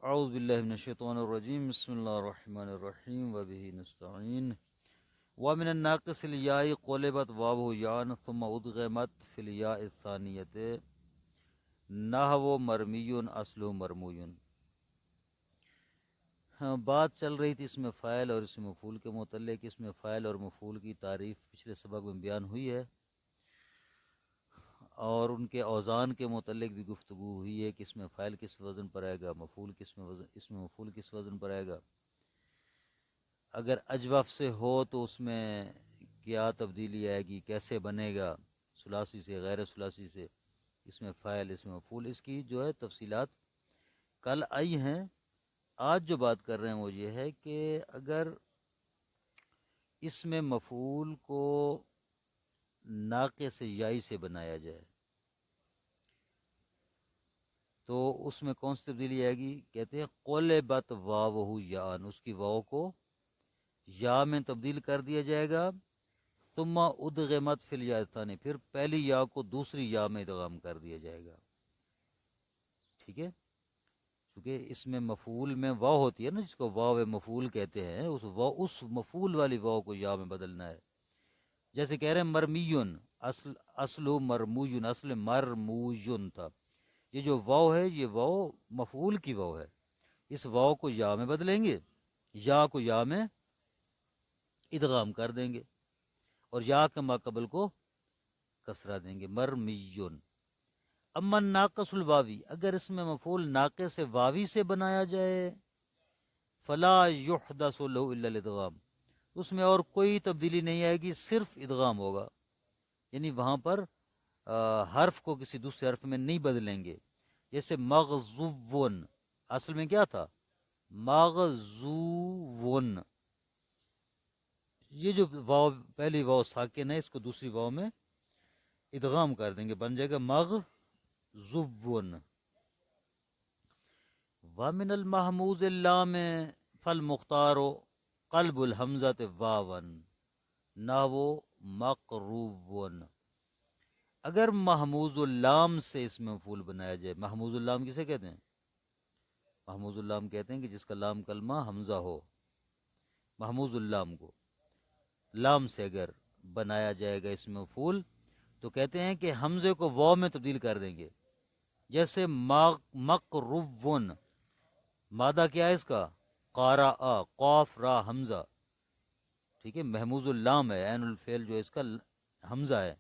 اعوذ باللہ من الشیطان الرجیم بسم اللہ الرحمن الرحیم وبہ نستعین ومن الناقص الیاء قلبت واو یان ثم ادغمت فی الیاء الثانیۃ نحو مرمی اصل مرموی۔ بات چل رہی تھی اس میں فاعل اور اس مفعول کے متعلق۔ اس میں فاعل اور مفعول کی تعریف پچھلے سبق میں بیان ہوئی ہے اور ان کے اوزان کے متعلق بھی گفتگو ہوئی ہے کہ اس میں فاعل کس وزن پر آئے گا، مفعول اس میں مفعول کس وزن پر آئے گا۔ اگر اجوف سے ہو تو اس میں کیا تبدیلی آئے گی، کیسے بنے گا، ثلاثی سے غیر ثلاثی سے، اس میں فاعل اس میں مفعول، اس کی جو ہے تفصیلات کل آئی ہیں۔ آج جو بات کر رہے ہیں وہ یہ ہے کہ اگر اس میں مفعول کو ناقص یائی سے بنایا جائے تو اس میں کون سی تبدیلی آئے گی؟ کہتے ہیں قلبت واو یان، اس کی واو کو یا میں تبدیل کر دیا جائے گا، ثم ادغمت فی الیاء الثانی، پھر پہلی یا کو دوسری یا میں ادغام کر دیا جائے گا۔ ٹھیک ہے، کیونکہ اس میں مفعول میں واو ہوتی ہے نا، جس کو واو مفعول کہتے ہیں، اس مفعول والی واو کو یا میں بدلنا ہے۔ جیسے کہہ رہے ہیں مرمیون، اصل مرموجن، اصل مرموجن تھا۔ یہ جو واو ہے یہ واو مفعول کی واو ہے، اس واو کو یا میں بدلیں گے، یا کو یا میں ادغام کر دیں گے اور یا کے ماقبل کو کسرہ دیں گے، مرمیون۔ اما ناقص الواوی، اگر اس میں مفعول ناقص واوی سے بنایا جائے، فلا یحدث له الا الادغام، اس میں اور کوئی تبدیلی نہیں آئے گی، صرف ادغام ہوگا، یعنی وہاں پر حرف کو کسی دوسرے حرف میں نہیں بدلیں گے۔ جیسے مغزوون، اصل میں کیا تھا؟ مغزوون، یہ جو واو پہلی واو ساکن ہے، اس کو دوسری واو میں ادغام کر دیں گے، بن جائے گا مغزوون۔ ومن المحموز اللام فالمختار قلب الحمزۃ واون نحو مقروبون۔ اگر محموز اللام سے اس میں مفعول بنایا جائے، محموز اللام کسے کہتے ہیں؟ محموز اللام کہتے ہیں کہ جس کا لام کلمہ حمزہ ہو۔ محموز اللام کو لام سے اگر بنایا جائے گا اس میں مفعول، تو کہتے ہیں کہ حمزے کو واو میں تبدیل کر دیں گے۔ جیسے مقروبون، مادہ کیا ہے اس کا؟ قارا، قاف را حمزہ، ٹھیک ہے، محموز اللام ہے، عین الفعل جو ہے اس کا حمزہ ہے،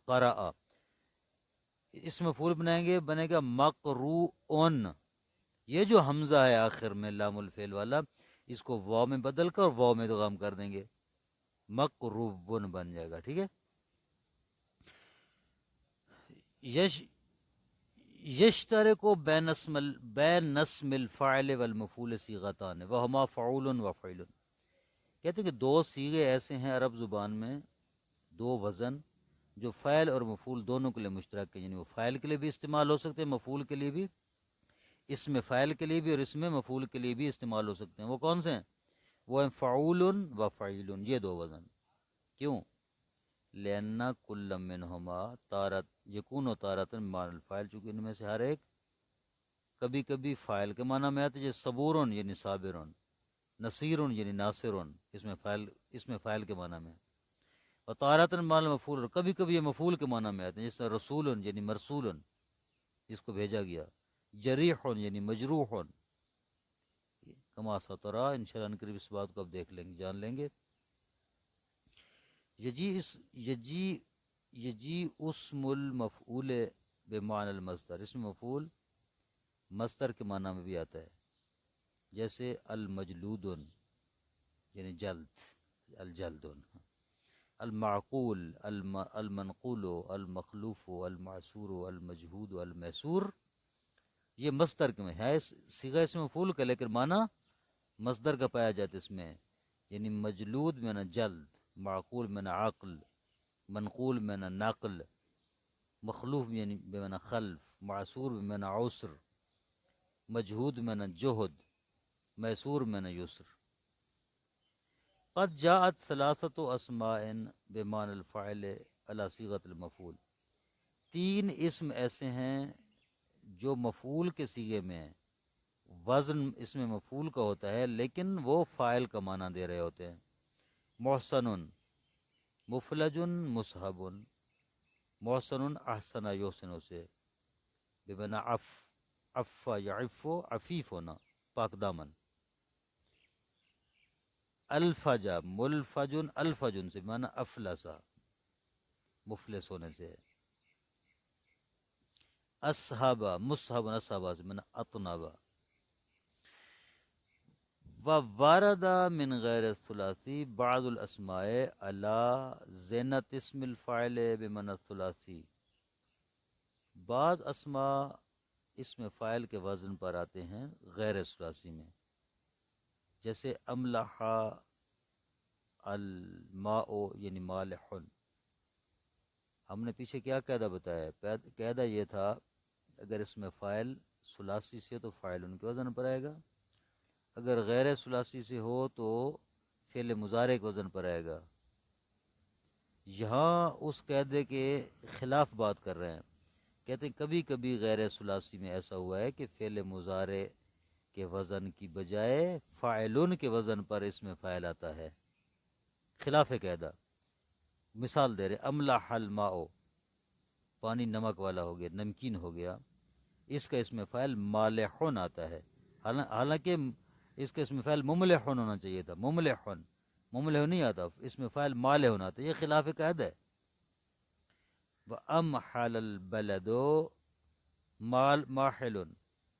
قارا۔ اس میں مفعول بنائیں گے، بنے گا مقروءن، یہ جو حمزہ ہے آخر میں لام الفعل والا، اس کو واو میں بدل کر واو میں ادغام کر دیں گے، مقروبن بن جائے گا۔ ٹھیک ہے، یشترک بین اسم الفاعل والمفعول صیغتان وہما فعول و فعل۔ کہتے ہیں کہ دو صیغے ایسے ہیں عرب زبان میں، دو وزن جو فاعل اور مفعول دونوں کے لیے مشترک ہے، یعنی وہ فاعل کے لیے بھی استعمال ہو سکتے ہیں، مفعول کے لیے بھی، اس میں فاعل کے لیے بھی اور اس میں مفعول کے لیے بھی استعمال ہو سکتے ہیں۔ وہ کون سے ہیں؟ وہ ہیں فعول و فعیل، یہ دو وزن۔ کیوں؟ لأن کل منہما تارت یکون تارۃ بمعنی الفاعل، چونکہ ان میں سے ہر ایک کبھی کبھی فاعل کے معنی میں آتے ہیں، جیسے صبورن یعنی صابرن، نصیرن یعنی ناصرن، اس میں فاعل کے معنی میں، اور تارۃ بمعنی مفعول، کبھی کبھی یہ مفعول کے معنی میں آتے ہیں، جیسے رسولن یعنی مرسولن، جس کو بھیجا گیا، جریحن یعنی مجروحن، کما سترا، انشاءاللہ ان قریب اس بات کو اب دیکھ لیں گے، جان لیں گے۔ یجی اسم المفعول بمعنی المصدر، اس میں مفعول مصدر کے معنی میں بھی آتا ہے، جیسے المجلود یعنی جلد، الجلد، المعقول، المنقول، المخلوف، المعصور، المجہود، المحصور، یہ مصدر کے میں ہے، صیغہ اس میں مفعول کا لیکن معنی مصدر کا پایا جاتا ہے اس میں، یعنی مجلود میں نہ جلد، معقول میں نہ عقل، منقول میں نہ نقل، مخلوف یعنی بے نہ خلف، معصور میں نہ عسر، مجہود میں نہ جہد، میسور میں نہ یسر۔ قد جاءت ثلاثت اسماء بمعنی الفاعل علی صیغۃ المفعول، تین اسم ایسے ہیں جو مفعول کے صیغے میں ہیں، وزن اس میں مفعول کا ہوتا ہے لیکن وہ فاعل کا معنی دے رہے ہوتے ہیں. محسن، مفلج، مصحب. محسن احسن یحسن سے بمعنی عفا یعف، عفیف ہونا، پاک دامن. الفجا ملفجن، الفجن سے بمعنی افلسا، مفلس ہونے سے. اصحابہ مصحب، اصحابہ سے بمعنی اطنابا. ووارد من غیر الثلاثی بعض الاسماء علی زینت اسم الفاعل بمعنی الثلاثی. بعض اسماء اسم فاعل کے وزن پر آتے ہیں غیر ثلاثی میں، جیسے املح الماء یعنی مالح. ہم نے پیچھے کیا قاعدہ بتایا ہے؟ قاعدہ یہ تھا اگر اس میں فاعل ثلاثی سے تو فاعل ان کے وزن پر آئے گا، اگر غیر ثلاثی سے ہو تو فعل مضارع کے وزن پر آئے گا. یہاں اس قاعدے کے خلاف بات کر رہے ہیں، کہتے ہیں کبھی کبھی غیر ثلاثی میں ایسا ہوا ہے کہ فعل مضارع کے وزن کی بجائے فاعلون کے وزن پر اس میں فاعل آتا ہے، خلاف قاعدہ. مثال دے رہے املح الماء، پانی نمک والا ہو گیا، نمکین ہو گیا، اس کا اس میں فاعل مالحون آتا ہے، حالانکہ اس کا اس میں فاعل مملحون ہونا چاہیے تھا. مملح نہیں آتا، اس میں فاعل مالحون آتا ہے، یہ خلاف قاعدہ ہے. وَأَمْحَلَ الْبَلَدُ ماحل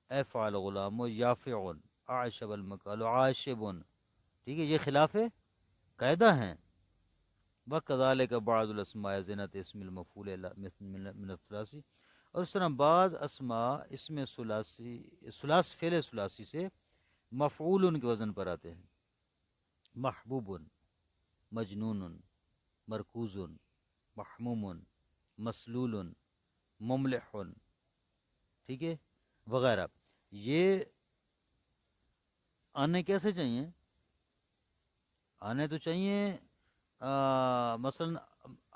افعل غلام یافع اعشب المکال عاشب. ٹھیک ہے، یہ خلاف قاعدہ ہیں. وَكَذَلِكَ بَعْضُ الْأَسْمَاءِ زِنَةِ اسم المفعول من الثلاثی. اور اس طرح بعض اسماء اسم فعل ثلاثی سے مفعول ان کے وزن پر آتے ہیں. محبوب، مجنون، مرکوز، محموم، مسلول، مملح، ٹھیک ہے، وغیرہ. یہ آنے کیسے چاہیے؟ آنے تو چاہیے مثلا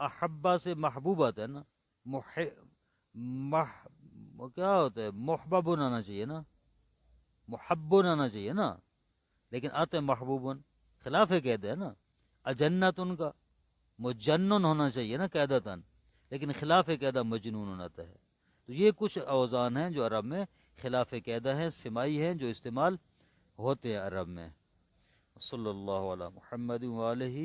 احبا سے محبوب آتا ہے نا، کیا ہوتا ہے، محبب آنا چاہیے نا، محب آنا چاہیے نا، لیکن آتے ہیں محبوب، خلاف قاعدہ ہے نا. اجنت ان کا مجنن ہونا چاہیے نا قاعدتاً، لیکن خلاف قاعدہ مجنون آتا ہے. تو یہ کچھ اوزان ہیں جو عرب میں خلاف قاعدہ ہیں، سمائی ہیں، جو استعمال ہوتے ہیں عرب میں. صلی اللہ علی محمد وآلہ